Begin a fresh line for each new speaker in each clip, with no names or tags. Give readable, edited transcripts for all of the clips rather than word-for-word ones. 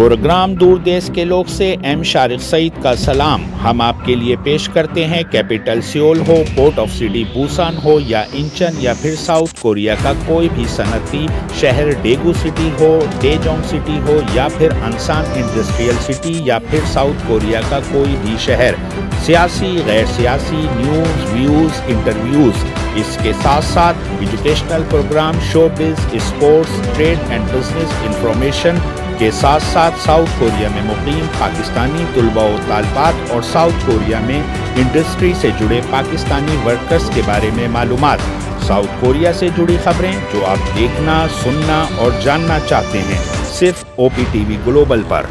Programme दूर देश के लोग से एम शारिक सईद का सलाम हम आपके लिए पेश करते हैं। कैपिटल सियोल हो, पोर्ट ऑफ सिटी बुसान हो या इंचन या फिर साउथ कोरिया का कोई भी सनती शहर, डेगू सिटी हो, डेजोंग सिटी हो या फिर अंसान इंडस्ट्रियल सिटी या फिर साउथ कोरिया का कोई भी शहर, सियासी गैर सियासी न्यूज़, व्यूज़, इंटरव्यूज़, इसके साथ साथ educational programme, showbiz, sports, trade and business information के साथ साथ साउथ कोरिया में मुकीम पाकिस्तानी तुलबा व तालिबात और साउथ कोरिया में इंडस्ट्री से जुड़े पाकिस्तानी वर्कर्स के बारे में मालूमात, साउथ कोरिया से जुड़ी खबरें जो आप देखना, सुनना और जानना चाहते हैं, सिर्फ OPTV ग्लोबल पर।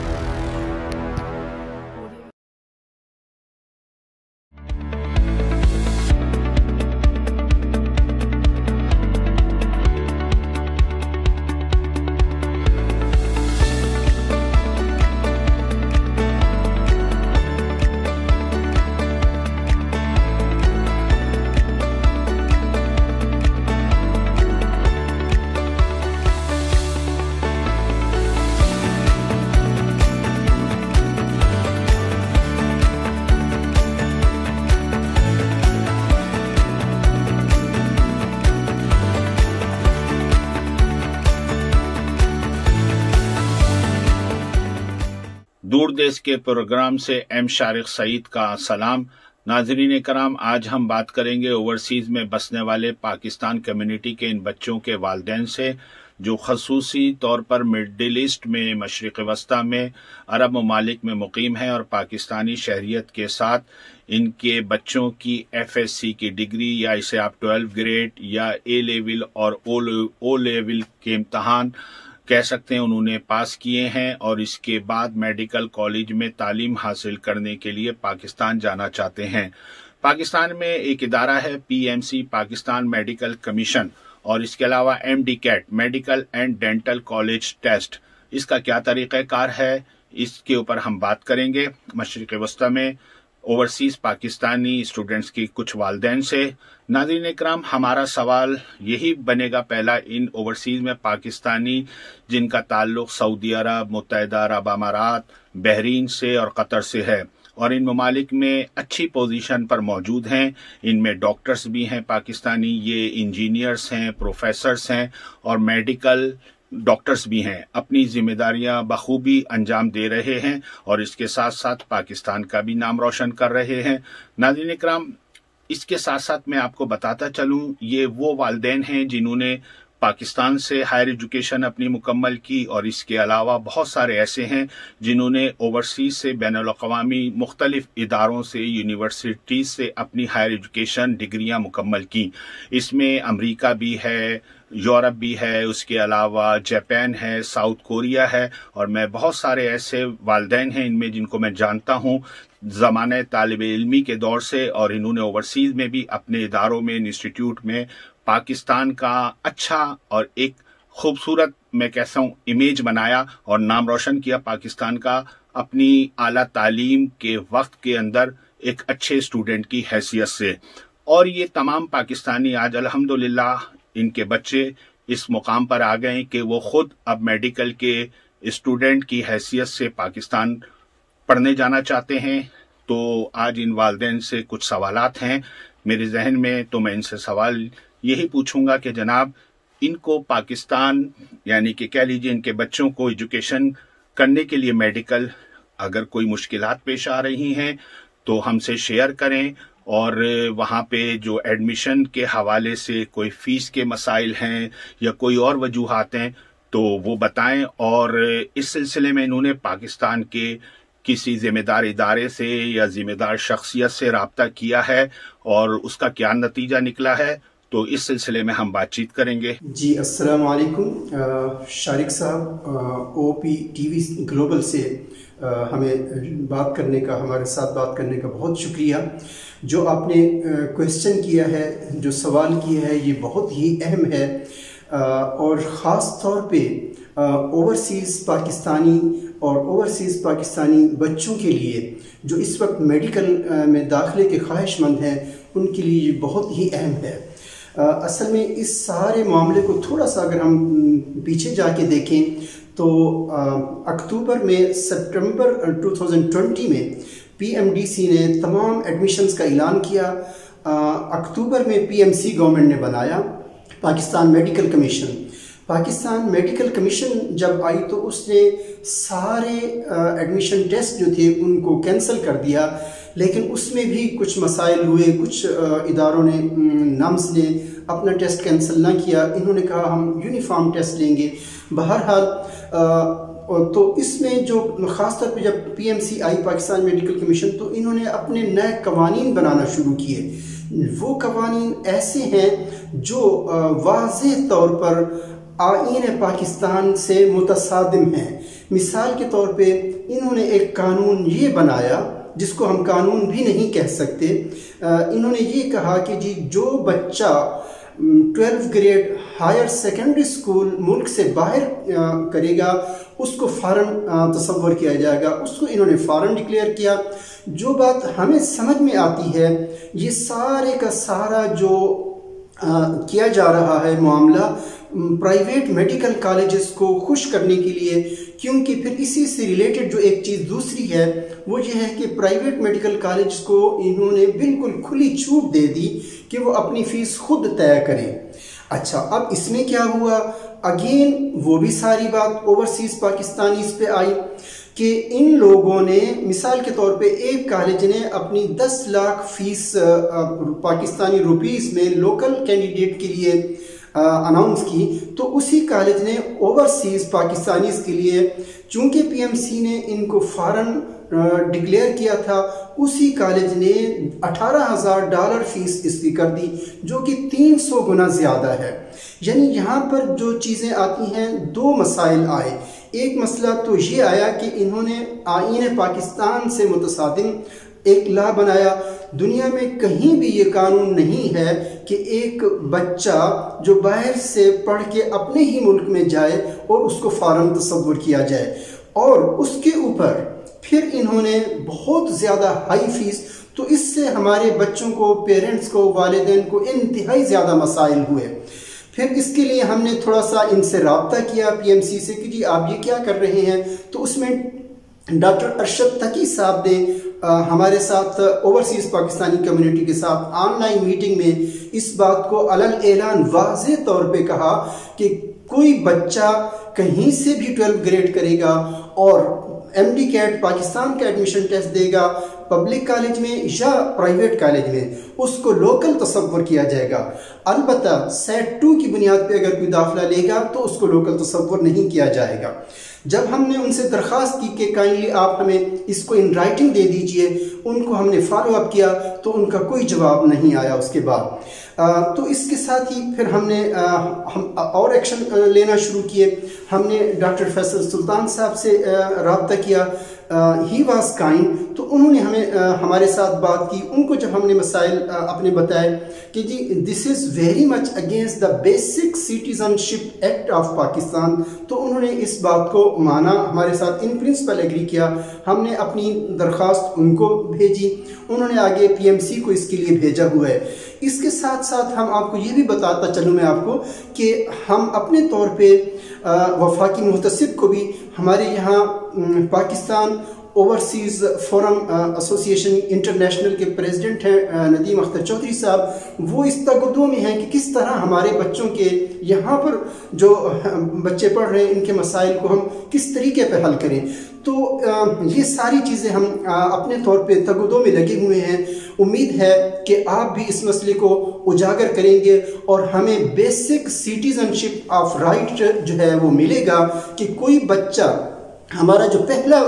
दूर देश के प्रोग्राम से एम शारिक सईद का सलाम। नाज़रीन कराम, आज हम बात करेंगे ओवरसीज में बसने वाले पाकिस्तान कम्युनिटी के इन बच्चों के वालिदैन से जो खसूसी तौर पर मिडिल ईस्ट में, मशरिक़ वस्ता में, अरब ममालिक में मुकीम हैं और पाकिस्तानी शहरियत के साथ इनके बच्चों की FSC की डिग्री या इसे आप 12 ग्रेड या A लेवल और O लेवल के इम्तहान कह सकते हैं उन्होंने पास किए हैं और इसके बाद मेडिकल कॉलेज में तालीम हासिल करने के लिए पाकिस्तान जाना चाहते हैं। पाकिस्तान में एक इदारा है PMC, पाकिस्तान मेडिकल कमीशन, और इसके अलावा MDCAT, medical and dental college test. इसका क्या तरीक़ाकार है, इसके ऊपर हम बात करेंगे मशरिक़ वस्ता में ओवरसीज पाकिस्तानी स्टूडेंट्स की कुछ वालिदैन से। नाज़रीन इकराम, हमारा सवाल यही बनेगा पहला, इन ओवरसीज में पाकिस्तानी जिनका ताल्लुक सऊदी अरब, मुत्तहिदा अरब अमारात, बहरीन से और कतर से है और इन ममालिक में अच्छी पोजीशन पर मौजूद हैं, इनमें डॉक्टर्स भी हैं पाकिस्तानी, ये इंजीनियर्स हैं, प्रोफेसर्स हैं और मेडिकल डॉक्टर्स भी हैं, अपनी जिम्मेदारियां बखूबी अंजाम दे रहे हैं और इसके साथ साथ पाकिस्तान का भी नाम रोशन कर रहे हैं। नाज़रीन इकराम, इसके साथ साथ मैं आपको बताता चलूं, ये वो वालिदैन हैं जिन्होंने पाकिस्तान से हायर एजुकेशन अपनी मुकम्मल की और इसके अलावा बहुत सारे ऐसे हैं जिन्होंने ओवरसीज से बैनुल-अक़वामी मुख्तलिफ इदारों से, यूनिवर्सिटीज से अपनी हायर एजुकेशन डिग्रियां मुकम्मल की। इसमें अमेरिका भी है, यूरोप भी है, उसके अलावा जापान है, साउथ कोरिया है और मैं बहुत सारे ऐसे वालिदैन हैं इनमें जिनको मैं जानता हूँ ज़माने तालिब इल्मी के दौर से, और इन्होंने ओवरसीज में भी अपने इदारों में, इंस्टीट्यूट में पाकिस्तान का अच्छा और एक खूबसूरत, मैं कहता हूँ, इमेज बनाया और नाम रोशन किया पाकिस्तान का अपनी आला तालीम के वक्त के अंदर एक अच्छे स्टूडेंट की हैसियत से। और ये तमाम पाकिस्तानी आज अल्हम्दुलिल्लाह इनके बच्चे इस मुकाम पर आ गए कि वो खुद अब मेडिकल के स्टूडेंट की हैसियत से पाकिस्तान पढ़ने जाना चाहते हैं। तो आज इन वालिदैन से कुछ सवालात हैं मेरे जहन में, तो मैं इनसे सवाल यही पूछूंगा कि जनाब, इनको पाकिस्तान यानी कि कह लीजिए इनके बच्चों को एजुकेशन करने के लिए मेडिकल अगर कोई मुश्किलात पेश आ रही हैं तो हमसे शेयर करें, और वहाँ पे जो एडमिशन के हवाले से कोई फ़ीस के मसाइल हैं या कोई और वजूहात हैं तो वो बताएं। और इस सिलसिले में इन्होंने पाकिस्तान के किसी ज़िम्मेदार इदारे से या ज़िम्मेदार शख्सियत से रब्ता किया है और उसका क्या नतीजा निकला है, तो इस सिलसिले में हम बातचीत करेंगे।
जी, अस्सलाम वालेकुम शारिक साहब, OPTV ग्लोबल से हमें बात करने का, हमारे साथ बात करने का बहुत शुक्रिया। जो आपने क्वेश्चन किया है, जो सवाल किया है, ये बहुत ही अहम है और ख़ास तौर पे ओवरसीज़ पाकिस्तानी और ओवरसीज़ पाकिस्तानी बच्चों के लिए जो इस वक्त मेडिकल में दाखिले के ख्वाहिशमंद हैं, उनके लिए ये बहुत ही अहम है। असल में इस सारे मामले को थोड़ा सा अगर हम पीछे जाके देखें तो सितंबर 2020 में पीएमडीसी ने तमाम एडमिशन्स का ऐलान किया। अक्टूबर में पीएमसी गवर्नमेंट ने बनाया Pakistan medical commission. Pakistan medical commission जब आई तो उसने सारे एडमिशन टेस्ट जो थे उनको कैंसिल कर दिया, लेकिन उसमें भी कुछ मसाइल हुए। कुछ इदारों ने नम्स ने अपना टेस्ट कैंसिल ना किया, इन्होंने कहा हम यूनिफॉर्म टेस्ट लेंगे। बहरहाल तो इसमें जो ख़ास तौर पे जब पीएमसी आई पाकिस्तान मेडिकल कमीशन, तो इन्होंने अपने नए कवानीन बनाना शुरू किए। वो कवानीन ऐसे हैं जो वाज़ेह तौर पर आईन पाकिस्तान से मुतसादिम हैं। मिसाल के तौर पे इन्होंने एक कानून ये बनाया जिसको हम कानून भी नहीं कह सकते। इन्होंने ये कहा कि जी जो बच्चा 12th grade higher secondary school मुल्क से बाहर करेगा उसको फॉरेन तस्वर किया जाएगा। उसको इन्होंने फॉरेन डिक्लेयर किया। जो बात हमें समझ में आती है, ये सारे का सारा जो किया जा रहा है मामला प्राइवेट मेडिकल कॉलेजेस को खुश करने के लिए, क्योंकि फिर इसी से रिलेटेड जो एक चीज़ दूसरी है वो ये है कि प्राइवेट मेडिकल कॉलेज को इन्होंने बिल्कुल खुली छूट दे दी कि वो अपनी फ़ीस खुद तय करें। अच्छा, अब इसमें क्या हुआ, अगेन वो भी सारी बात ओवरसीज़ पाकिस्तानीज़ पे आई कि इन लोगों ने मिसाल के तौर पे एक कॉलेज ने अपनी 10 लाख फीस पाकिस्तानी रुपीस में लोकल कैंडिडेट के लिए अनाउंस की, तो उसी कॉलेज ने ओवरसीज पाकिस्तानीज के लिए, चूंकि पीएमसी ने इनको फॉरेन डिक्लेयर किया था, उसी कॉलेज ने $18,000 फीस इसकी कर दी, जो कि 300 गुना ज़्यादा है। यानी यहाँ पर जो चीज़ें आती हैं, दो मसाइल आए। एक मसला तो ये आया कि इन्होंने आईन पाकिस्तान से मुतसादिम एक लॉ बनाया। दुनिया में कहीं भी ये कानून नहीं है कि एक बच्चा जो बाहर से पढ़ के अपने ही मुल्क में जाए और उसको फॉरेन तस्वुर किया जाए, और उसके ऊपर फिर इन्होंने बहुत ज़्यादा हाई फीस। तो इससे हमारे बच्चों को, पेरेंट्स को, वालिदैन को इंतहाई ज़्यादा मसाइल हुए। फिर इसके लिए हमने थोड़ा सा इनसे रब्ता किया पीएमसी से कि जी आप ये क्या कर रहे हैं। तो उसमें डॉक्टर अरशद तकी साहब ने हमारे साथ ओवरसीज़ पाकिस्तानी कम्युनिटी के साथ ऑनलाइन मीटिंग में इस बात को अलल ऐलान वाज़े तौर पे कहा कि कोई बच्चा कहीं से भी 12th ग्रेड करेगा और MD कैट पाकिस्तान का एडमिशन टेस्ट देगा, पब्लिक कॉलेज में या प्राइवेट कॉलेज में, उसको लोकल तस्वुर किया जाएगा। अलबत्ता सेट 2 की बुनियाद पे अगर कोई दाखिला लेगा तो उसको लोकल तस्वुर नहीं किया जाएगा। जब हमने उनसे दरख्वास्त की कि काइंडली आप हमें इसको इन राइटिंग दे दीजिए, उनको हमने फॉलो अप किया तो उनका कोई जवाब नहीं आया उसके बाद। तो इसके साथ ही फिर हमने हम और एक्शन लेना शुरू किए। हमने डॉक्टर फैसल सुल्तान साहब से रब्ता किया, ही वाज काइंड, तो उन्होंने हमें हमारे साथ बात की। उनको जब हमने मसाइल अपने बताए कि जी this is very much against the basic citizenship act of Pakistan, तो उन्होंने इस बात को माना, हमारे साथ इन प्रिंसिपल एग्री किया। हमने अपनी दरख्वास्त उनको भेजी, उन्होंने आगे पीएमसी को इसके लिए भेजा हुआ है। इसके साथ साथ हम आपको ये भी बताता चलूँ मैं आपको कि हम अपने तौर पे वफाकी मुहतसिब को भी, हमारे यहाँ Pakistan overseas forum association international के प्रेसिडेंट हैं नदीम अख्तर चौधरी साहब, वो इस तगदो में हैं कि किस तरह हमारे बच्चों के यहाँ पर जो बच्चे पढ़ रहे हैं इनके मसाइल को हम किस तरीके पे हल करें। तो ये सारी चीज़ें हम अपने तौर पे तगदो में लगे हुए हैं। उम्मीद है कि आप भी इस मसले को उजागर करेंगे और हमें बेसिक सिटीजनशिप ऑफ राइट जो है वो मिलेगा कि कोई बच्चा, हमारा जो पहला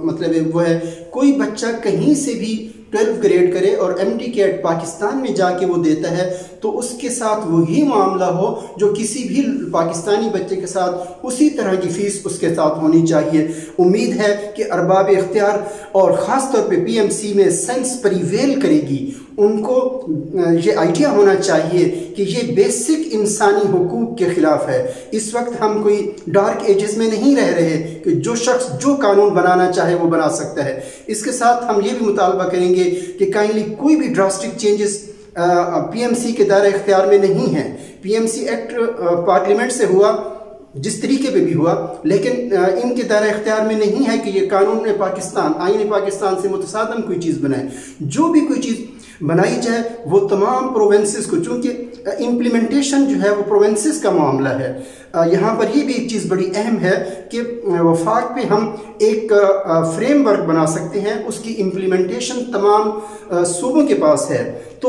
मतलब है वो है, कोई बच्चा कहीं से भी 12th ग्रेड करे और MD कैट पाकिस्तान में जाके वो देता है तो उसके साथ वही मामला हो जो किसी भी पाकिस्तानी बच्चे के साथ, उसी तरह की फ़ीस उसके साथ होनी चाहिए। उम्मीद है कि अरबाब इख्तियार और ख़ास तौर पे पीएमसी में सेंस प्रिवेल करेगी। उनको ये आइडिया होना चाहिए कि ये बेसिक इंसानी हुकूक के ख़िलाफ़ है। इस वक्त हम कोई डार्क एजेस में नहीं रह रहे कि जो शख्स जो कानून बनाना चाहे वो बना सकता है। इसके साथ हम ये भी मुतालबा करेंगे कि काइंडली कोई भी ड्रास्टिक चेंजेस पीएमसी के दायरे इख्तियार में नहीं है। पीएमसी एक्ट पार्लियामेंट से हुआ, जिस तरीके पे भी हुआ, लेकिन इनके दायरे इख्तियार में नहीं है कि ये कानून पाकिस्तान, आईन पाकिस्तान से मुतसादम कोई चीज़ बनाए। जो भी कोई चीज़ बनाई जाए वो तमाम प्रोविंसेस को, चूँकि इम्प्लीमेंटेशन जो है वो प्रोविंसेस का मामला है। यहाँ पर ये भी एक चीज़ बड़ी अहम है कि वफाक पे हम एक फ्रेमवर्क बना सकते हैं, उसकी इम्प्लीमेंटेशन तमाम सूबों के पास है। तो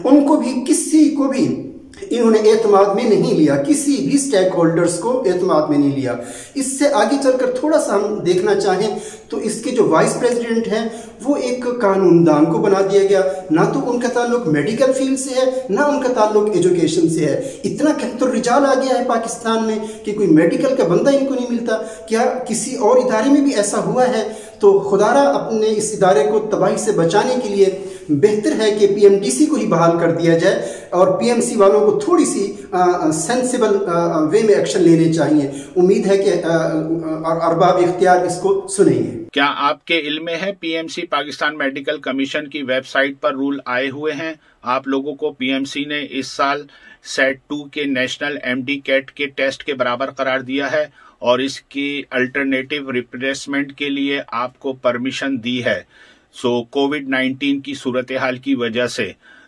उनको भी, किसी को भी इन्होंने एतमाद में नहीं लिया, किसी भी स्टेक होल्डर्स को एतमाद में नहीं लिया। इससे आगे चलकर थोड़ा सा हम देखना चाहें तो इसके जो वाइस प्रेसिडेंट हैं वो एक कानूनदान को बना दिया गया। ना तो उनका ताल्लुक मेडिकल फील्ड से है, ना उनका ताल्लुक एजुकेशन से है। इतना कहतुर रिजाल आ गया है पाकिस्तान में कि कोई मेडिकल का बंदा इनको नहीं मिलता। क्या किसी और इदारे में भी ऐसा हुआ है? तो खुदारा अपने इस इदारे को तबाही से बचाने के लिए बेहतर है कि पीएमडीसी को ही बहाल कर दिया जाए और पीएमसी वालों को थोड़ी सी सेंसिबल वे में एक्शन लेने चाहिए। उम्मीद है कि अरबाब इख्तियार इसको सुनेंगे।
क्या आपके इल्म में है पीएमसी पाकिस्तान मेडिकल कमीशन की वेबसाइट पर रूल आए हुए हैं? आप लोगों को पीएमसी ने इस साल सेट 2 के नेशनल एमडी कैट के टेस्ट के बराबर करार दिया है और इसकी अल्टरनेटिव रिप्लेसमेंट के लिए आपको परमिशन दी है। कोविड-19 की सूरत हाल की वजह से,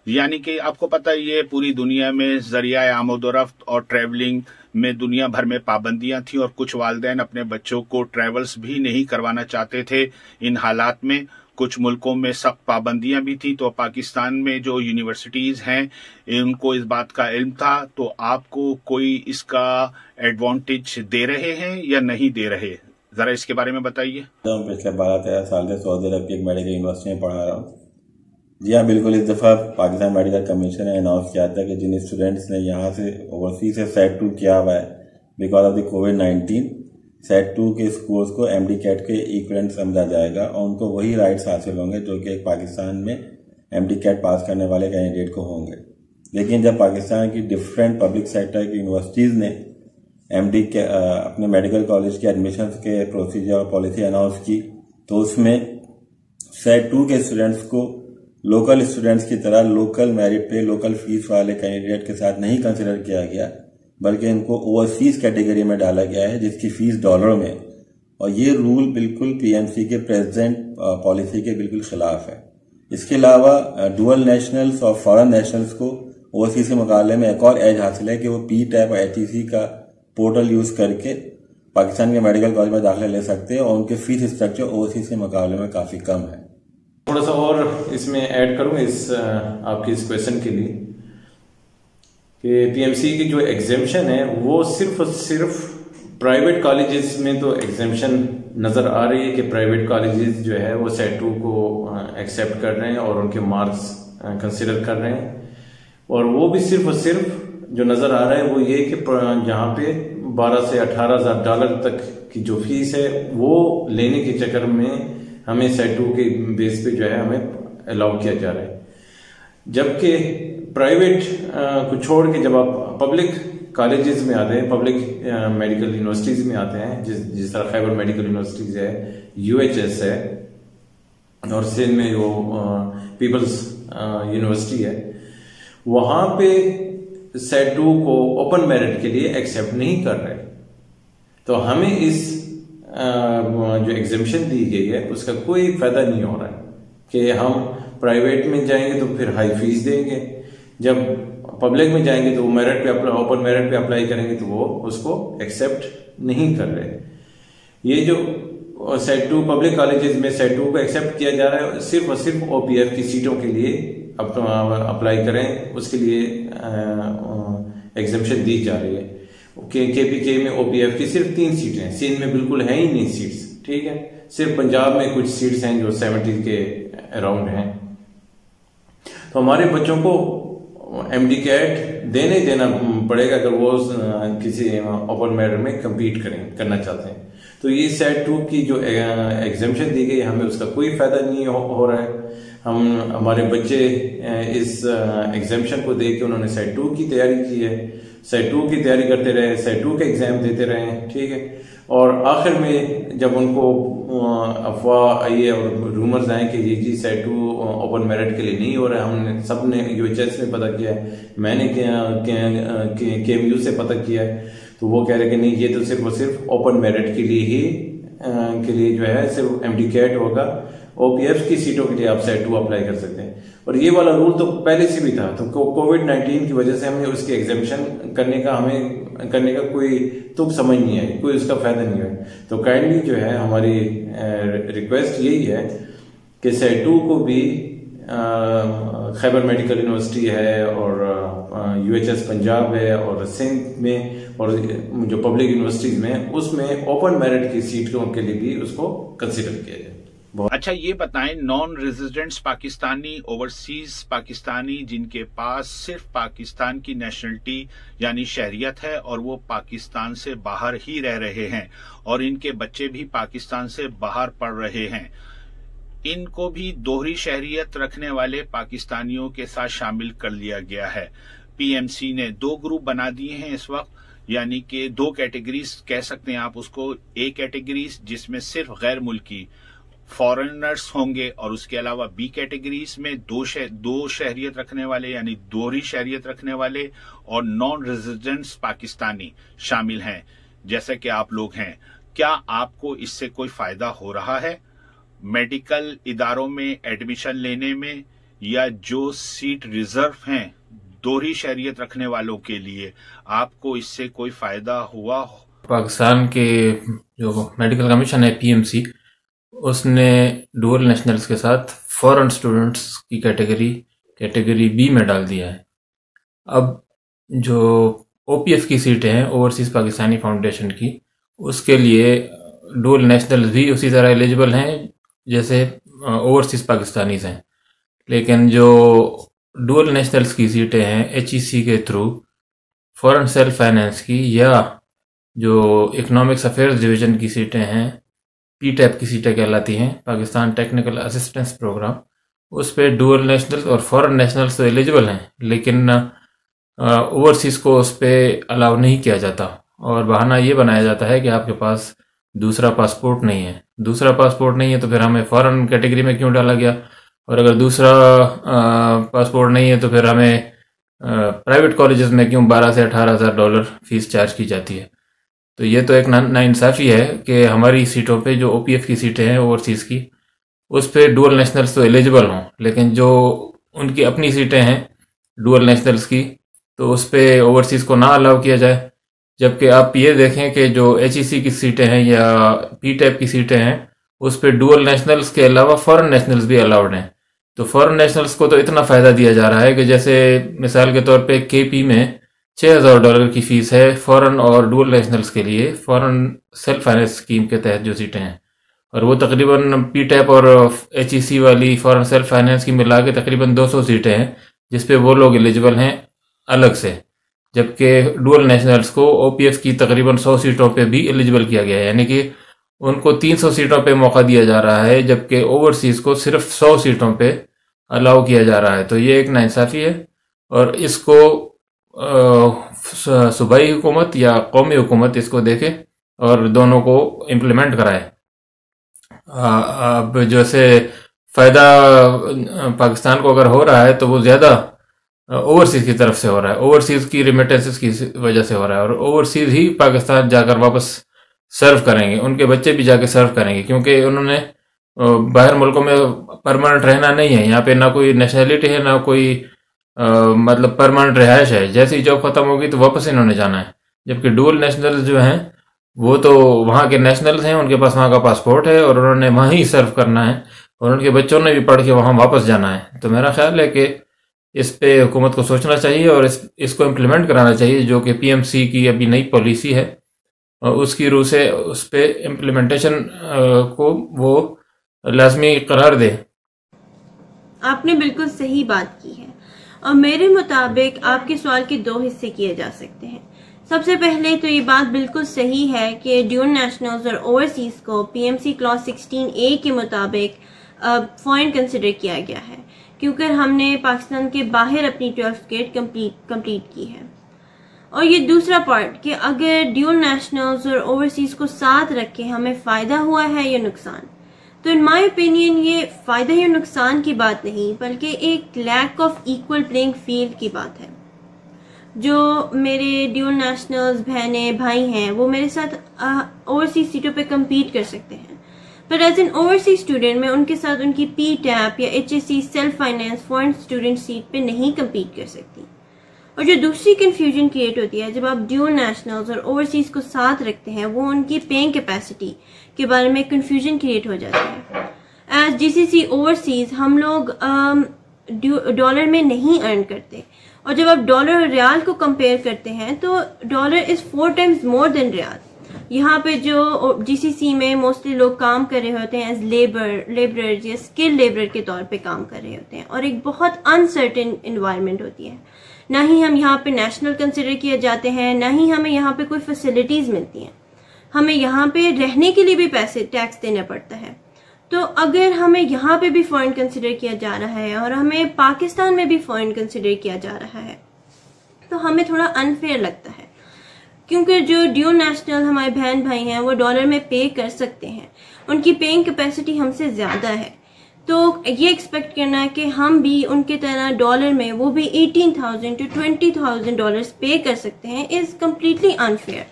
यानी कि आपको पता ही है पूरी दुनिया में जरिया आमदोरफ्त और ट्रैवलिंग में दुनिया भर में पाबंदियां थी और कुछ वालिदैन अपने बच्चों को ट्रैवल्स भी नहीं करवाना चाहते थे। इन हालात में कुछ मुल्कों में सख्त पाबंदियां भी थी, तो पाकिस्तान में जो यूनिवर्सिटीज हैं इनको इस बात का इल्म था। तो आपको कोई इसका एडवांटेज दे रहे हैं या नहीं दे रहे, जरा इसके बारे में बताइए।
पिछले 12-13 साल से सऊदी अरब की एक मेडिकल यूनिवर्सिटी में पढ़ा रहा हूँ। जी हाँ, बिल्कुल। इस दफ़ा पाकिस्तान मेडिकल कमीशन ने अनाउंस किया था कि जिन स्टूडेंट्स ने यहाँ से ओवरसीज से सेट 2 किया हुआ है because of the covid, set 2 के स्कोर्स को एमडी कैट के इक्विवेलेंट समझा जाएगा और उनको वही राइट्स हासिल होंगे जो कि एक पाकिस्तान में एमडी कैट पास करने वाले कैंडिडेट को होंगे। लेकिन जब पाकिस्तान की डिफरेंट पब्लिक सेक्टर की यूनिवर्सिटीज़ ने एमडी के अपने मेडिकल कॉलेज के एडमिशन के प्रोसीजर और पॉलिसी अनाउंस की, तो उसमें सेट 2 के स्टूडेंट्स को लोकल स्टूडेंट्स की तरह लोकल मेरिट पे लोकल फीस वाले कैंडिडेट के साथ नहीं कंसिडर किया गया, बल्कि इनको ओवरसीज कैटेगरी में डाला गया है जिसकी फीस डॉलरों में। और ये रूल बिल्कुल पीएमसी के प्रेजेंट पॉलिसी के बिल्कुल खिलाफ है। इसके अलावा डुअल नेशनल्स और फॉरेन नेशनल्स को ओवरसीज के मुकाबले में एक और एज हासिल है कि वो पी टैप और एचईसी का पोर्टल यूज करके पाकिस्तान के मेडिकल कॉलेज में दाखिला ले सकते हैं और उनके फीस स्ट्रक्चर ओवरसीज के मुकाबले में काफी कम है।
थोड़ा सा और इसमें ऐड करूं इस आपके इस क्वेश्चन के लिए कि पीएमसी की जो एग्जेम्पशन है वो सिर्फ प्राइवेट कॉलेजेस में तो एग्जेम्पशन नजर आ रही है कि प्राइवेट कॉलेजेस जो है वो सेट 2 को एक्सेप्ट कर रहे हैं और उनके मार्क्स कंसिडर कर रहे हैं। और वो भी सिर्फ जो नजर आ रहा है वो ये कि जहाँ पे 12 से 18,000 डॉलर तक की जो फीस है वो लेने के चक्कर में हमें सेट 2 के बेस पे जो है हमें अलाउ किया जा रहा है। जबकि प्राइवेट को छोड़ के जब आप पब्लिक कॉलेजेस में आते हैं, पब्लिक मेडिकल यूनिवर्सिटीज में आते हैं, जिस तरह खैबर मेडिकल यूनिवर्सिटीज है, यूएचएस है और सिंध में वो पीपल्स यूनिवर्सिटी है, वहां पे सेट 2 को ओपन मेरिट के लिए एक्सेप्ट नहीं कर रहे। तो हमें इस जो एग्जेम्पशन दी गई है उसका कोई फायदा नहीं हो रहा है कि हम प्राइवेट में जाएंगे तो फिर हाई फीस देंगे, जब पब्लिक में जाएंगे तो मेरिट पे ओपन मेरिट पे अप्लाई करेंगे तो वो उसको एक्सेप्ट नहीं कर रहे। ये जो सेट 2 पब्लिक कॉलेजेस में सेट 2 को एक्सेप्ट किया जा रहा है सिर्फ और सिर्फ ओपीएफ की सीटों के लिए अप्लाई करें, उसके लिए एग्जेम्पशन दी जा रही है। केपीके में ओपीएफ की सिर्फ 3 सीटें हैं, सिंध में बिल्कुल है ही नहीं सीट्स, ठीक है। सिर्फ पंजाब में कुछ सीट्स हैं जो 70 के अराउंड हैं। तो हमारे बच्चों को एमडी कैट देना पड़ेगा अगर वो किसी ओपन मेरिट में कम्पीट करना चाहते हैं। तो ये सेट 2 की जो एग्जेम्पशन दी गई हमें उसका कोई फायदा नहीं हो रहा है। हमारे बच्चे इस एग्जामिशन को देख के उन्होंने सेट 2 की तैयारी की है, सेट 2 की तैयारी करते रहे, सेट 2 के एग्जाम देते रहे, ठीक है। और आखिर में जब उनको अफवाह आई है और रूमर्स आए कि ये जी सेट 2 ओपन मेरिट के लिए नहीं हो रहा है, हमने सबने UHS में पता किया है, मैंने KMU से पता किया है, तो वो कह रहे कि नहीं, ये तो सिर्फ और सिर्फ ओपन मेरिट के लिए जो है सिर्फ MD-CAT होगा, OPF की सीटों के लिए आप सेट 2 अप्लाई कर सकते हैं। और ये वाला रूल तो पहले से भी था, तो कोविड-19 की वजह से हमें उसके एग्जामिशन करने का कोई तुक समझ नहीं आई, कोई उसका फायदा नहीं है। तो काइंडली जो है हमारी रिक्वेस्ट यही है कि सेट 2 को भी खैबर मेडिकल यूनिवर्सिटी है और UHS पंजाब है और सिंध में और जो पब्लिक यूनिवर्सिटीज में, उसमें ओपन मेरिट की सीटों के लिए भी उसको कंसिडर किया जाए।
अच्छा, ये बताएं, non residents Pakistani, overseas Pakistani जिनके पास सिर्फ पाकिस्तान की नेशनलिटी यानी शहरियत है और वो पाकिस्तान से बाहर ही रह रहे हैं और इनके बच्चे भी पाकिस्तान से बाहर पढ़ रहे हैं, इनको भी दोहरी शहरियत रखने वाले पाकिस्तानियों के साथ शामिल कर लिया गया है। PMC ने 2 ग्रुप बना दिए हैं इस वक्त, यानी कि 2 कैटेगरीज कह सकते हैं आप उसको। A कैटेगरीज जिसमें सिर्फ गैर मुल्की फॉरेनर्स होंगे और उसके अलावा B कैटेगरीज में दो शहरियत रखने वाले यानी दोहरी शहरियत रखने वाले और नॉन रेजिडेंट्स पाकिस्तानी शामिल हैं, जैसे कि आप लोग हैं। क्या आपको इससे कोई फायदा हो रहा है मेडिकल इदारों में एडमिशन लेने में, या जो सीट रिजर्व हैं दोहरी शहरियत रखने वालों के लिए, आपको इससे कोई फायदा हुआ?
पाकिस्तान के जो मेडिकल कमीशन है PMC, उसने डुअल नेशनल्स के साथ फॉरेन स्टूडेंट्स की कैटेगरी B में डाल दिया है। अब जो OPF की सीटें हैं, ओवरसीज पाकिस्तानी फाउंडेशन की, उसके लिए डुअल नेशनल्स भी उसी तरह एलिजिबल हैं जैसे ओवरसीज पाकिस्तानीज हैं। लेकिन जो डुअल नेशनल्स की सीटें हैं HEC के थ्रू, फॉरेन सेल्फ फाइनेंस की, या जो इकोनॉमिक्स अफेयर्स डिवीजन की सीटें हैं, PTAP की सीटें कहलाती हैं, पाकिस्तान टेक्निकल असिस्टेंस प्रोग्राम, उस पे डुअल नेशनल्स और फॉरेन नेशनल्स तो एलिजिबल हैं, लेकिन ओवरसीज को उस पर अलाउ नहीं किया जाता। और बहाना ये बनाया जाता है कि आपके पास दूसरा पासपोर्ट नहीं है। दूसरा पासपोर्ट नहीं है तो फिर हमें फॉरेन कैटेगरी में क्यों डाला गया, और अगर दूसरा पासपोर्ट नहीं है तो फिर हमें प्राइवेट कॉलेजेस में क्यों $12,000 से $18,000 फीस चार्ज की जाती है। तो ये तो एक नाइंसाफ़ी है कि हमारी सीटों पे जो OPF की सीटें हैं ओवरसीज की, उस पे डुअल नेशनल्स तो एलिजिबल हों, लेकिन जो उनकी अपनी सीटें हैं डुअल नेशनल्स की, तो उस पे ओवरसीज को ना अलाउ किया जाए। जबकि आप ये देखें कि जो HEC की सीटें हैं या PTAP की सीटें हैं, उस पे डुअल नेशनल्स के अलावा फॉरेन नेशनल्स भी अलाउड हैं। तो फॉरेन नेशनल्स को तो इतना फ़ायदा दिया जा रहा है कि जैसे मिसाल के तौर पे KP में $6,000 की फ़ीस है फॉरेन और डुअल नेशनल्स के लिए, फॉरेन सेल्फ फाइनेंस स्कीम के तहत जो सीटें हैं, और वो तकरीबन PTAP और HEC वाली फॉरेन सेल्फ फाइनेंस की मिला के तकरीबन 200 सीटें हैं जिसपे वो लोग एलिजिबल हैं अलग से। जबकि डुअल नेशनल्स को OPF की तकरीबन 100 सीटों पे भी एलिजिबल किया गया है, यानी कि उनको 300 सीटों पे मौका दिया जा रहा है, जबकि ओवरसीज को सिर्फ 100 सीटों पे अलाउ किया जा रहा है। तो ये एक नाइंसाफ़ी है और इसको सूबाई हुकूमत या कौमी हुकूमत इसको देखे और दोनों को इम्प्लीमेंट कराए। अब जैसे फ़ायदा पाकिस्तान को अगर हो रहा है तो वो ज़्यादा ओवरसीज़ की तरफ से हो रहा है, ओवरसीज़ की रिमिटेंसेस की वजह से हो रहा है, और ओवरसीज़ ही पाकिस्तान जाकर वापस सर्व करेंगे, उनके बच्चे भी जाके सर्व करेंगे, क्योंकि उन्होंने बाहर मुल्कों में परमानेंट रहना नहीं है। यहाँ पे ना कोई नेशनलिटी है ना कोई मतलब परमानेंट रिहाइश है। जैसी जॉब खत्म होगी तो वापस इन्होंने जाना है। जबकि डुअल नेशनल्स जो हैं वो तो वहाँ के नेशनल्स हैं, उनके पास वहाँ का पासपोर्ट है और उन्होंने वहाँ ही सर्व करना है और उनके बच्चों ने भी पढ़ के वहाँ वापस जाना है। तो मेरा ख्याल है कि इस पे हुकूमत को सोचना चाहिए और इसको इम्प्लीमेंट कराना चाहिए, जो कि PMC की अभी नई पॉलिसी है और उसकी रूह से उस पे इम्प्लीमेंटेशन को वो लाजमी करार दे।
आपने बिल्कुल सही बात की है और मेरे मुताबिक आपके सवाल के 2 हिस्से किए जा सकते हैं। सबसे पहले तो ये बात बिल्कुल सही है कि ड्यूल नेशनल्स और ओवरसीज को PMC क्लॉज 16A के मुताबिक फॉरेन कंसिडर किया गया है, क्योंकि हमने पाकिस्तान के बाहर अपनी 12th ग्रेड कंप्लीट की है। और ये दूसरा पार्ट कि अगर ड्यूल नेशनल्स और ओवरसीज को साथ रख के हमें फ़ायदा हुआ है या नुकसान, तो इन माय ओपिनियन ये फ़ायदा या नुकसान की बात नहीं, बल्कि एक lack of equal playing field की बात है। जो मेरे ड्यूल नेशनल्स बहनें भाई हैं वो मेरे साथ ओवरसीज सीटों पे compete कर सकते हैं, पर एज एन ओवरसीज स्टूडेंट मैं उनके साथ उनकी PTAP या HSC self finance foreign student seat पे नहीं compete कर सकती। और जो दूसरी कंफ्यूजन क्रिएट होती है जब आप ड्यूल नेशनल्स और ओवरसीज को साथ रखते हैं, वो उनकी पेइंग कैपेसिटी के बारे में कंफ्यूजन क्रिएट हो जाती है। एज GCC ओवरसीज हम लोग डॉलर में नहीं अर्न करते, और जब आप डॉलर और रियाल को कंपेयर करते हैं तो dollar is 4 times more than riyal. यहाँ पे जो GCC में मोस्टली लोग काम कर रहे होते हैं एज लेबरर या स्किल लेबर के तौर पे काम कर रहे होते हैं, और एक बहुत अनसर्टेन इन्वायरमेंट होती है। ना ही हम यहाँ पे नेशनल कंसिडर किए जाते हैं, ना ही हमें यहाँ पे कोई फैसिलिटीज मिलती हैं। हमें यहाँ पे रहने के लिए भी पैसे टैक्स देना पड़ता है। तो अगर हमें यहाँ पे भी फॉरेन कंसिडर किया जा रहा है और हमें पाकिस्तान में भी फॉरेन कंसिडर किया जा रहा है, तो हमें थोड़ा अनफेयर लगता है, क्योंकि जो ड्यूल नेशनल हमारे बहन भाई हैं वो डॉलर में पे कर सकते हैं, उनकी पेइंग कैपेसिटी हमसे ज्यादा है। तो ये एक्सपेक्ट करना है कि हम भी उनके तरह डॉलर में वो भी 18,000 to 20,000 डॉलर्स पे कर सकते हैं इज कम्प्लीटली अनफेयर।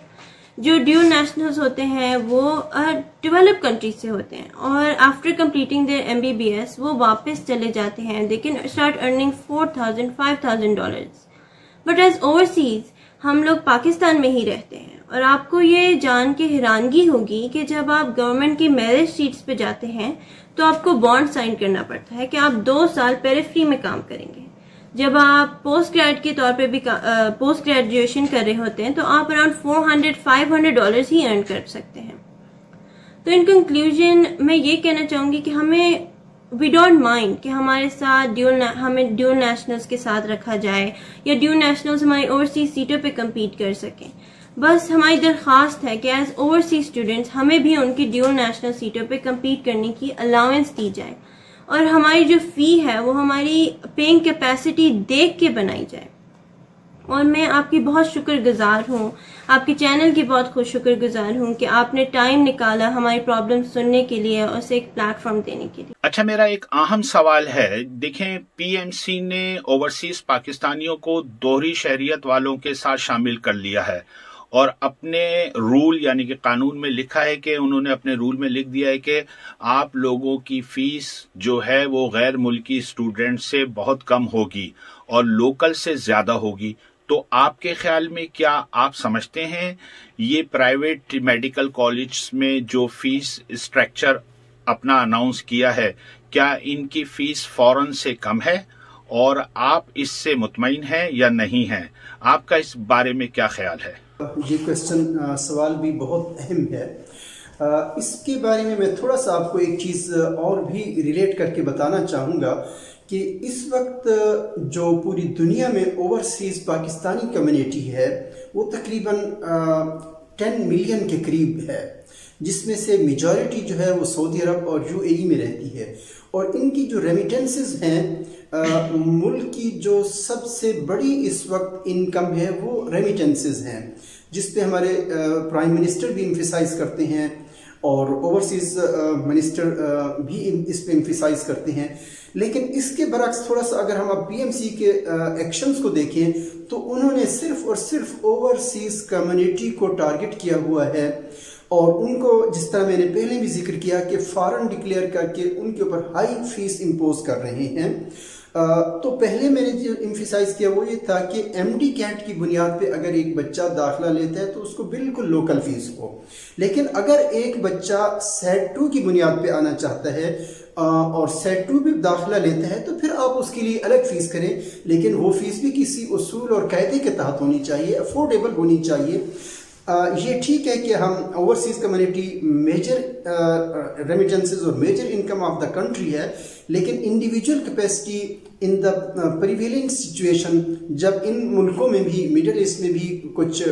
जो ड्यूल नेशनल्स होते हैं वो डेवलप कंट्रीज से होते हैं, और आफ्टर कंप्लीटिंग देयर MBBS वो वापस चले जाते हैं, they can start earning 4,000 5,000 dollars. But as overseas हम लोग पाकिस्तान में ही रहते हैं, और आपको ये जान के हैरानगी होगी कि जब आप गवर्नमेंट की मैरिज सीट्स पे जाते हैं तो आपको बॉन्ड साइन करना पड़ता है कि आप 2 साल पेरिफेरी में काम करेंगे। जब आप पोस्ट ग्रेड के तौर पे भी पोस्ट ग्रेजुएशन कर रहे होते हैं तो आप अराउंड 400-500 डॉलर्स ही अर्न कर सकते हैं। तो इन कंक्लूजन मैं ये कहना चाहूंगी कि हमें वी डोंट माइंड कि हमारे साथ हमें ड्यूल नेशनल्स के साथ रखा जाए या ड्यूल नेशनल्स हमारी ओवरसीज सीटों पे compete कर सकें। बस हमारी दरख्वास्त है कि एज ओवरसीज स्टूडेंट्स हमें भी उनकी ड्यूल नेशनल सीटों पे compete करने की अलाउंस दी जाए, और हमारी जो फी है वो हमारी पेइंग कैपेसिटी देख के बनाई जाए। और मैं आपकी बहुत शुक्रगुजार हूँ, आपके चैनल की बहुत शुक्रगुजार हूँ कि आपने टाइम निकाला हमारी प्रॉब्लम सुनने के लिए और उसे एक प्लेटफॉर्म देने के लिए।
अच्छा, मेरा एक अहम सवाल है। देखें, PMC ने ओवरसीज पाकिस्तानियों को दोहरी शहरियत वालों के साथ शामिल कर लिया है, और अपने रूल यानी कि कानून में लिखा है कि उन्होंने अपने रूल में लिख दिया है कि आप लोगों की फीस जो है वो गैर मुल्की स्टूडेंट से बहुत कम होगी और लोकल से ज्यादा होगी। तो आपके ख्याल में क्या आप समझते हैं ये प्राइवेट मेडिकल कॉलेज में जो फीस स्ट्रक्चर अपना अनाउंस किया है, क्या इनकी फीस फॉरेन से कम है, और आप इससे मुतमईन हैं या नहीं हैं? आपका इस बारे में क्या ख्याल है?
ये क्वेश्चन सवाल भी बहुत अहम है। इसके बारे में मैं थोड़ा सा आपको एक चीज़ और भी रिलेट करके बताना चाहूँगा कि इस वक्त जो पूरी दुनिया में ओवरसीज पाकिस्तानी कम्युनिटी है वो तकरीबन 10 मिलियन के करीब है, जिसमें से मेजॉरिटी जो है वो सऊदी अरब और UAE में रहती है। और इनकी जो रेमिटेंसेस हैं, मुल्क की जो सबसे बड़ी इस वक्त इनकम है वो रेमिटेंसेस हैं, जिस पे हमारे प्राइम मिनिस्टर भी एम्फेसाइज करते हैं और ओवरसीज मिनिस्टर भी इस पे एम्फेसाइज करते हैं। लेकिन इसके बरक्स थोड़ा सा अगर हम अब PMC के एक्शंस को देखें तो उन्होंने सिर्फ और सिर्फ ओवरसीज कम्युनिटी को टारगेट किया हुआ है, और उनको जिस तरह मैंने पहले भी जिक्र किया कि फॉरेन डिक्लेयर करके उनके ऊपर हाई फीस इम्पोज कर रहे हैं। तो पहले मैंने जो एम्फेसाइज किया वो ये था कि MD कैट की बुनियाद पे अगर एक बच्चा दाखिला लेता है तो उसको बिल्कुल लोकल फीस हो, लेकिन अगर एक बच्चा सेट 2 की बुनियाद पे आना चाहता है और सेट 2 भी दाखिला लेता है तो फिर आप उसके लिए अलग फीस करें, लेकिन वो फीस भी किसी उसूल और कायदे के तहत होनी चाहिए, अफोर्डेबल होनी चाहिए। ये ठीक है कि हम ओवरसीज कम्युनिटी मेजर रेमिटेंसेस और major income of the country है, लेकिन individual capacity in the prevailing situation, जब इन मुल्कों में भी, मिडिल ईस्ट में भी कुछ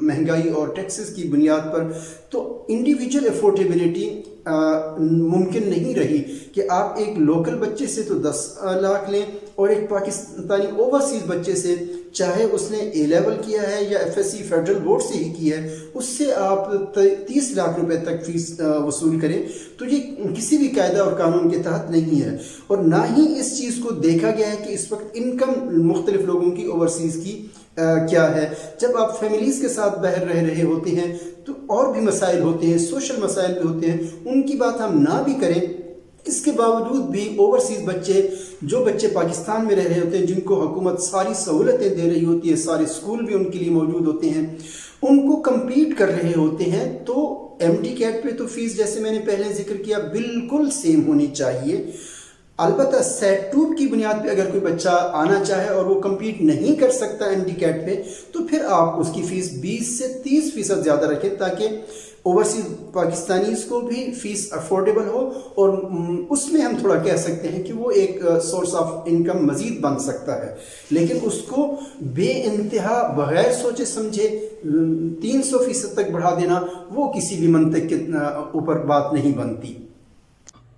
महंगाई और टैक्सेस की बुनियाद पर तो इंडिविजुअल अफोर्डेबिलिटी मुमकिन नहीं रही कि आप एक लोकल बच्चे से तो 10 लाख लें और एक पाकिस्तानी ओवरसीज बच्चे से, चाहे उसने ए लेवल किया है या FSC फेडरल बोर्ड से ही किया है, उससे आप 30 लाख रुपए तक फीस वसूल करें। तो ये किसी भी कायदा और कानून के तहत नहीं है। और ना ही इस चीज़ को देखा गया है कि इस वक्त इनकम मुख्तलिफ लोगों की ओवरसीज की क्या है। जब आप फैमिलीज के साथ बाहर रह रहे होते हैं तो और भी मसाइल होते हैं, सोशल मसाइल भी होते हैं, उनकी बात हम ना भी करें, इसके बावजूद भी ओवरसीज बच्चे, जो बच्चे पाकिस्तान में रह रहे होते हैं, जिनको हुकूमत सारी सहूलतें दे रही होती है, सारे स्कूल भी उनके लिए मौजूद होते हैं, उनको कम्पीट कर रहे होते हैं। तो MD कैट पे तो फीस, जैसे मैंने पहले जिक्र किया, बिल्कुल सेम होनी चाहिए। अलबत्ता सेट 2 की बुनियाद पे अगर कोई बच्चा आना चाहे और वो कम्पीट नहीं कर सकता MD कैट पे, तो फिर आप उसकी फीस 20 से 30% ज़्यादा रखें, ताकि ओवरसीज पाकिस्तानीज को भी फीस अफोर्डेबल हो और उसमें हम थोड़ा कह सकते हैं कि वो एक सोर्स ऑफ इनकम मजीद बन सकता है। लेकिन उसको बेइंतहा बगैर सोचे समझे 300% तक बढ़ा देना, वो किसी भी मंतक के ऊपर बात नहीं बनती।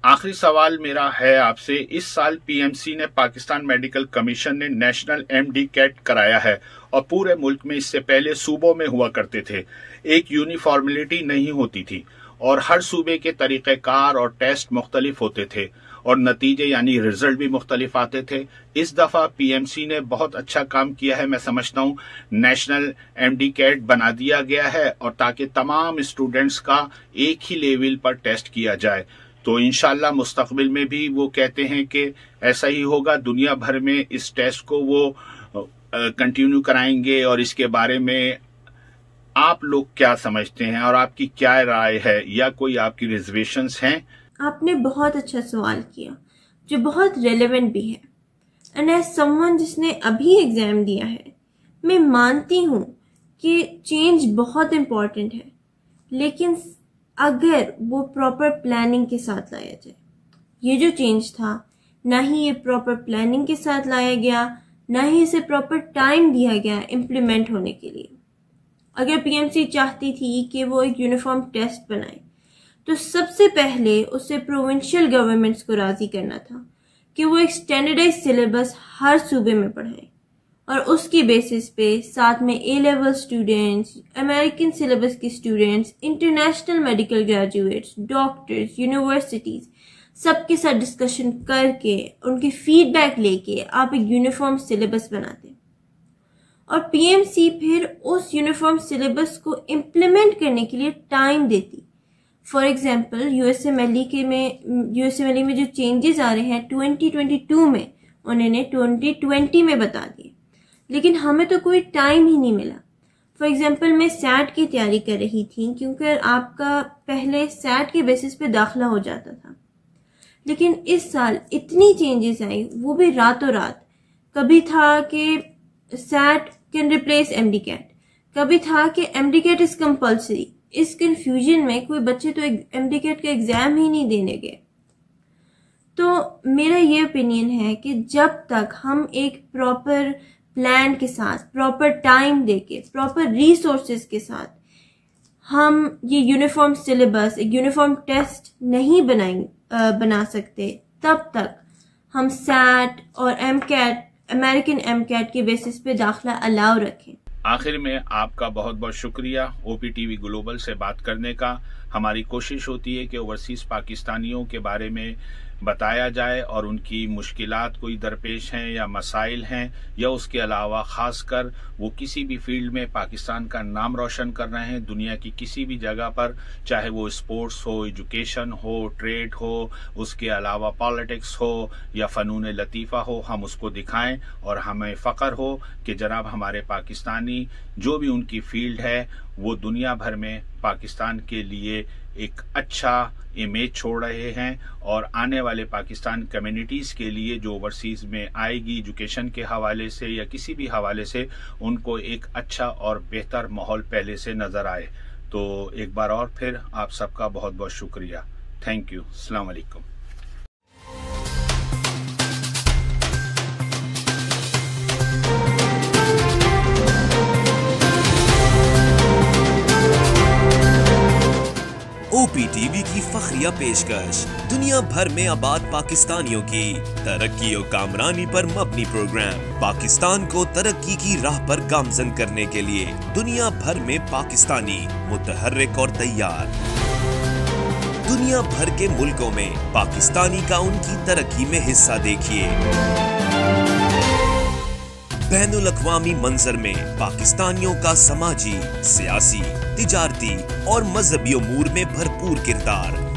आखिरी सवाल मेरा है आपसे, इस साल PMC ने, पाकिस्तान मेडिकल कमीशन ने नेशनल MD कैट कराया है और पूरे मुल्क में इससे पहले सूबों में हुआ करते थे। एक यूनिफॉर्मिलिटी नहीं होती थी और हर सूबे के तरीक़ेकार और टेस्ट मुख्तलिफ होते थे और नतीजे यानी रिजल्ट भी मुख्तलिफ आते थे। इस दफ़ा PMC ने बहुत अच्छा काम किया है, मैं समझता हूँ। नेशनल MD कैट बना दिया गया है और ताकि तमाम स्टूडेंट्स का एक ही लेवल पर टेस्ट किया जाए। तो इंशाल्लाह मुस्तकबिल में भी वो कहते हैं कि ऐसा ही होगा, दुनिया भर में इस टेस्ट को वो कंटिन्यू कराएंगे। और इसके बारे में आप लोग क्या समझते हैं और आपकी क्या राय है, या कोई आपकी रिजर्वेशंस हैं?
आपने बहुत अच्छा सवाल किया जो बहुत रेलेवेंट भी है। एंड एज समवन जिसने अभी एग्जाम दिया है, मैं मानती हूँ कि चेंज बहुत इम्पोर्टेंट है, लेकिन अगर वो प्रॉपर प्लानिंग के साथ लाया जाए। ये जो चेंज था, ना ही ये प्रॉपर प्लानिंग के साथ लाया गया, ना ही इसे प्रॉपर टाइम दिया गया इम्प्लीमेंट होने के लिए। अगर PMC चाहती थी कि वो एक यूनिफॉर्म टेस्ट बनाए, तो सबसे पहले उसे प्रोविंशियल गवर्नमेंट्स को राजी करना था कि वो एक स्टैंडर्डाइज सिलेबस हर सूबे में पढ़ाएं और उसकी बेसिस पे साथ में A level students, American syllabus के students, international medical graduates, doctors, universities, सबके साथ डिस्कशन करके उनकी फीडबैक लेके आप एक यूनिफॉर्म सिलेबस बनाते और PMC फिर उस यूनिफॉर्म सिलेबस को इम्प्लीमेंट करने के लिए टाइम देती। फॉर एग्जाम्पल USMLE में जो चेंजेस आ रहे हैं 2022 में, उन्होंने 2020 में बता दिए, लेकिन हमें तो कोई टाइम ही नहीं मिला। फॉर एग्जाम्पल मैं SAT की तैयारी कर रही थी, क्योंकि आपका पहले SAT के बेसिस पे दाखिला हो जाता था, लेकिन इस साल इतनी चेंजेस आई, वो भी रातों रात। कभी था कि SAT can replace MD CAT, कभी था कि MD कैट इज कंपल्सरी। इस कंफ्यूजन में कोई बच्चे तो MD कैट का एग्जाम ही नहीं देने गए। तो मेरा ये ओपिनियन है कि जब तक हम एक प्रॉपर प्लान के साथ, प्रॉपर टाइम देके, प्रॉपर रिसोर्सेज के साथ हम ये यूनिफॉर्म सिलेबस, एक यूनिफॉर्म टेस्ट नहीं बना सकते, तब तक हम SAT और MCAT, अमेरिकन MCAT के बेसिस पे दाखिला अलाउ रखें।
आखिर में आपका बहुत बहुत शुक्रिया OPTV ग्लोबल से बात करने का। हमारी कोशिश होती है कि ओवरसीज पाकिस्तानियों के बारे में बताया जाए और उनकी मुश्किलात कोई दरपेश हैं या मसाइल हैं, या उसके अलावा खासकर वो किसी भी फील्ड में पाकिस्तान का नाम रोशन कर रहे हैं दुनिया की किसी भी जगह पर, चाहे वो स्पोर्ट्स हो, एजुकेशन हो, ट्रेड हो, उसके अलावा पॉलिटिक्स हो या फ़नून लतीफ़ा हो, हम उसको दिखाएं और हमें फ़ख्र हो कि जनाब हमारे पाकिस्तानी जो भी उनकी फील्ड है वो दुनिया भर में पाकिस्तान के लिए एक अच्छा इमेज छोड़ रहे हैं और आने वाले पाकिस्तान कम्युनिटीज़ के लिए जो ओवरसीज़ में आएगी एजुकेशन के हवाले से या किसी भी हवाले से, उनको एक अच्छा और बेहतर माहौल पहले से नज़र आए। तो एक बार और फिर आप सबका बहुत बहुत शुक्रिया। Thank you. अस्सलाम वालेकुम।
OPTV की फखरिया पेशकश दुनिया भर में आबाद पाकिस्तानियों की तरक्की और कामरानी पर मबनी प्रोग्राम पाकिस्तान को तरक्की की राह पर गामजन करने के लिए दुनिया भर में पाकिस्तानी मुतहर्रिक और तैयार। दुनिया भर के मुल्कों में पाकिस्तानी का उनकी तरक्की में हिस्सा देखिए। बैनुल अक़वामी मंजर में पाकिस्तानियों का समाजी, सियासी, तिजारती और मजहबी उमूर में भरपूर किरदार।